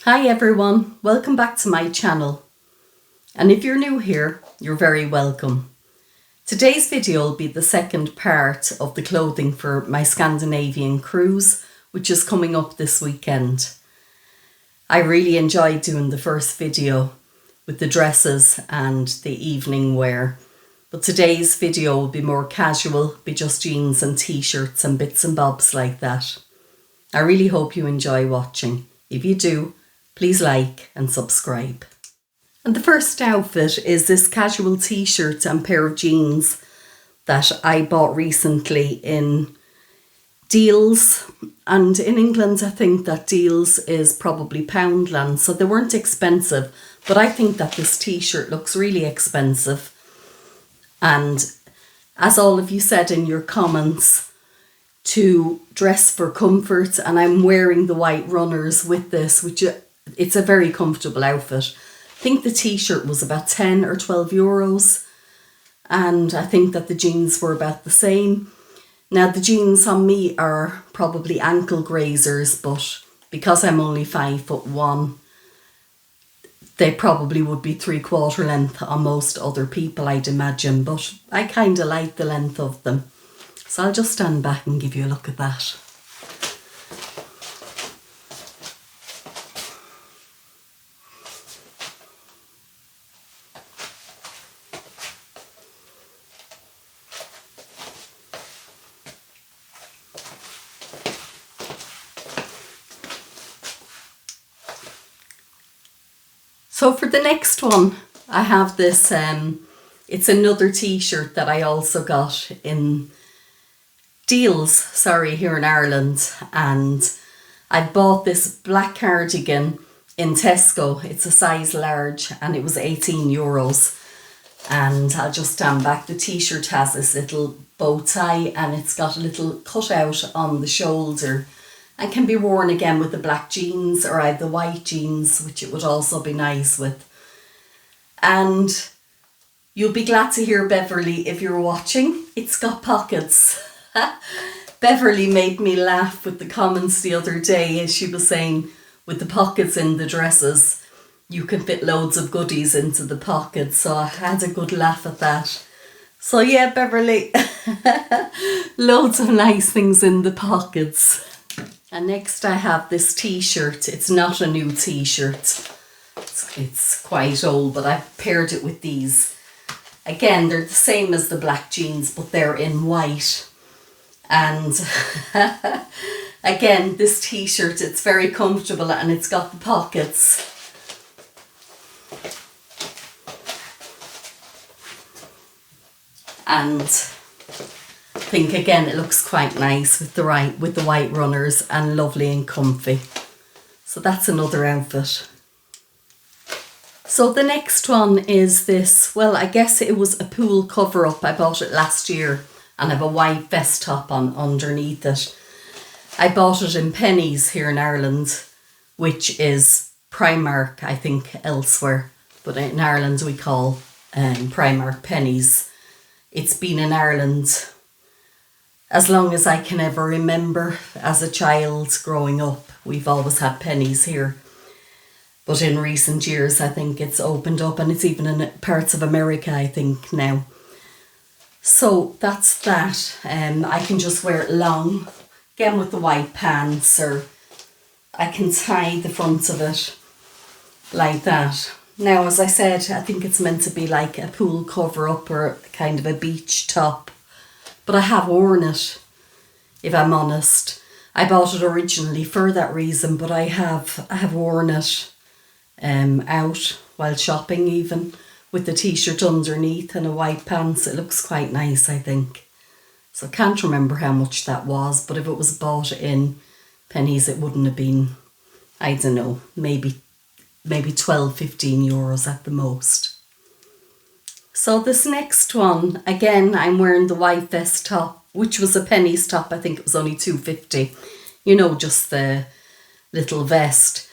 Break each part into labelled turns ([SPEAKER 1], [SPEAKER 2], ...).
[SPEAKER 1] Hi everyone, welcome back to my channel. And if you're new here, you're very welcome. Today's video will be the second part of the clothing for my Scandinavian cruise, which is coming up this weekend. I really enjoyed doing the first video with the dresses and the evening wear. But today's video will be more casual, be just jeans and t-shirts and bits and bobs like that. I really hope you enjoy watching. If you do, please like and subscribe. And the first outfit is this casual t-shirt and pair of jeans that I bought recently in Deals. And in England, I think that Deals is probably Poundland, so they weren't expensive. But I think that this t-shirt looks really expensive. And as all of you said in your comments, to dress for comfort, and I'm wearing the white runners with this, which it's a very comfortable outfit. I think the t-shirt was about 10 or 12 euros, and I think that the jeans were about the same. Now the jeans on me are probably ankle grazers, but because I'm only 5'1", they probably would be 3/4 length on most other people, I'd imagine, but I kind of like the length of them. So I'll just stand back and give you a look at that. So for the next one, I have this, it's another t-shirt that I also got in Deals, here in Ireland, and I bought this black cardigan in Tesco. It's a size large and it was 18 euros. And I'll just stand back. The t-shirt has this little bow tie and it's got a little cutout on the shoulder and can be worn again with the black jeans, or I have the white jeans, which it would also be nice with. And you'll be glad to hear, Beverly, if you're watching, it's got pockets. Beverly made me laugh with the comments the other day, as she was saying, with the pockets in the dresses, you can fit loads of goodies into the pockets. So I had a good laugh at that. So yeah, Beverly, loads of nice things in the pockets. And next I have this t-shirt. It's not a new t-shirt. It's quite old, but I've paired it with these. Again, they're the same as the black jeans, but they're in white. And again, this t-shirt, it's very comfortable and it's got the pockets. And I think again it looks quite nice with the white runners and lovely and comfy. So that's another outfit. So the next one is this, well, I guess it was a pool cover up. I bought it last year. And I have a white vest top on underneath it. I bought it in Pennies here in Ireland, which is Primark, I think, elsewhere. But in Ireland we call Primark Pennies. It's been in Ireland as long as I can ever remember. As a child growing up, we've always had Pennies here. But in recent years, I think it's opened up, and it's even in parts of America, I think, now. So that's that. I can just wear it long, again with the white pants, or I can tie the front of it like that. Now, as I said, I think it's meant to be like a pool cover up or kind of a beach top. But I have worn it, if I'm honest. I bought it originally for that reason, but I have worn it out while shopping even, with the t-shirt underneath and a white pants. It looks quite nice, I think. So I can't remember how much that was, but if it was bought in Pennies, it wouldn't have been, I don't know, maybe 12, 15 euros at the most. So this next one, again, I'm wearing the white vest top, which was a Pennies top. I think it was only 2.50. You know, just the little vest.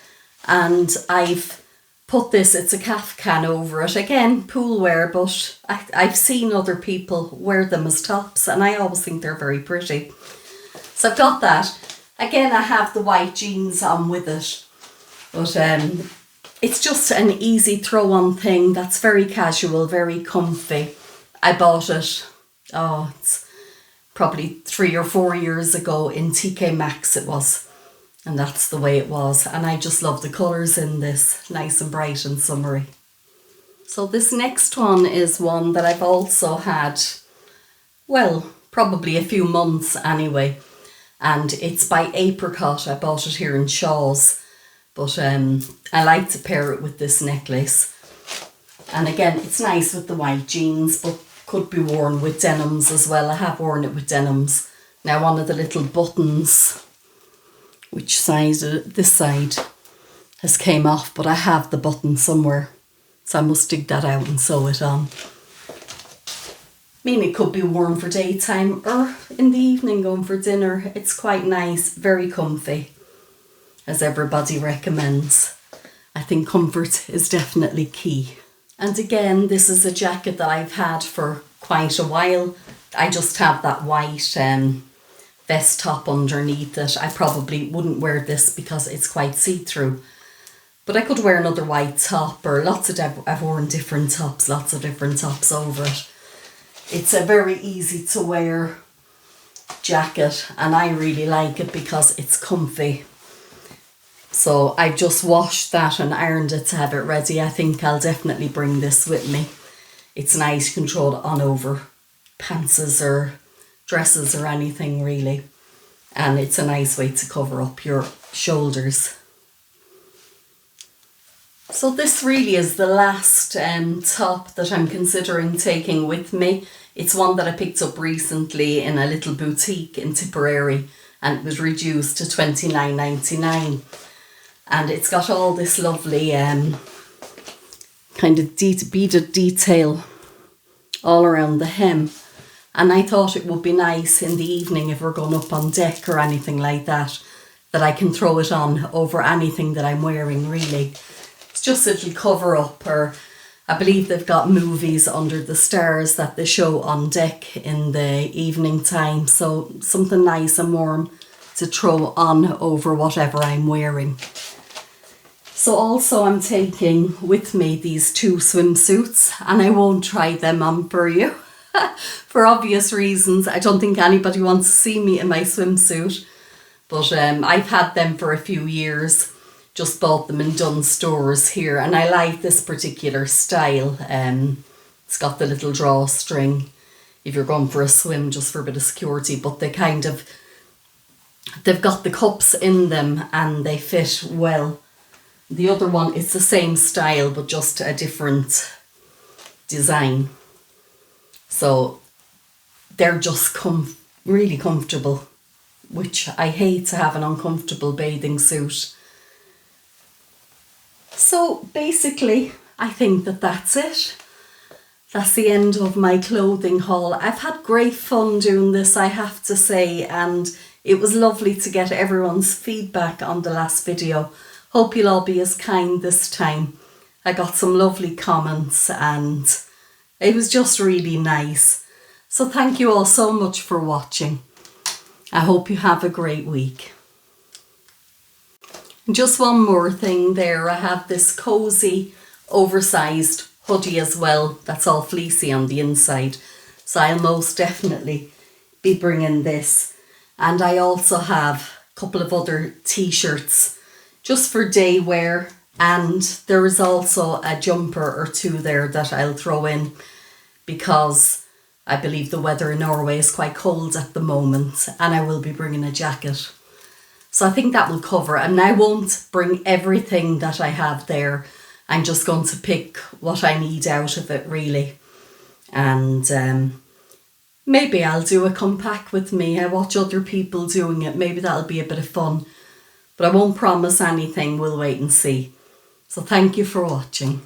[SPEAKER 1] And I've put this, it's a caftan over it. Again, pool wear, but I've seen other people wear them as tops and I always think they're very pretty. So I've got that. Again, I have the white jeans on with it. But it's just an easy throw-on thing that's very casual, very comfy. I bought it, it's probably 3 or 4 years ago in TK Maxx it was. And that's the way it was. And I just love the colours in this, nice and bright and summery. So this next one is one that I've also had, well, probably a few months anyway. And it's by Apricot. I bought it here in Shaw's. But I like to pair it with this necklace. And again, it's nice with the white jeans, but could be worn with denims as well. I have worn it with denims. Now one of the little buttons, which side, this side, has came off, but I have the button somewhere. So I must dig that out and sew it on. I mean, it could be worn for daytime or in the evening going for dinner. It's quite nice, very comfy, as everybody recommends. I think comfort is definitely key. And again, this is a jacket that I've had for quite a while. I just have that white vest top underneath it. I probably wouldn't wear this because it's quite see-through. But I could wear another white top, or I've worn different tops, lots of different tops over it. It's a very easy to wear jacket and I really like it because it's comfy. So I just washed that and ironed it to have it ready. I think I'll definitely bring this with me. It's nice, you can throw it on over pantses or dresses or anything really. And it's a nice way to cover up your shoulders. So this really is the last top that I'm considering taking with me. It's one that I picked up recently in a little boutique in Tipperary and it was reduced to $29.99. And it's got all this lovely kind of beaded detail all around the hem. And I thought it would be nice in the evening if we're going up on deck or anything like that, that I can throw it on over anything that I'm wearing really. It's just a little cover up, or I believe they've got movies under the stars that they show on deck in the evening time. So something nice and warm to throw on over whatever I'm wearing. So also I'm taking with me these 2 swimsuits and I won't try them on for you for obvious reasons. I don't think anybody wants to see me in my swimsuit, but I've had them for a few years. Just bought them in Dunnes Stores here and I like this particular style. It's got the little drawstring if you're going for a swim, just for a bit of security, but they've got the cups in them and they fit well. The other one is the same style but just a different design. So they're just really comfortable, which I hate to have an uncomfortable bathing suit. So basically I think that that's it. That's the end of my clothing haul. I've had great fun doing this, I have to say, and it was lovely to get everyone's feedback on the last video. Hope you'll all be as kind this time. I got some lovely comments and it was just really nice. So thank you all so much for watching. I hope you have a great week. And just one more thing there. I have this cozy, oversized hoodie as well. That's all fleecy on the inside. So I'll most definitely be bringing this. And I also have a couple of other t-shirts just for day wear, and there is also a jumper or 2 there that I'll throw in because I believe the weather in Norway is quite cold at the moment and I will be bringing a jacket. So I think that will cover, and I won't bring everything that I have there. I'm just going to pick what I need out of it really. And maybe I'll do a come pack with me. I watch other people doing it. Maybe that'll be a bit of fun. But I won't promise anything, we'll wait and see. So thank you for watching.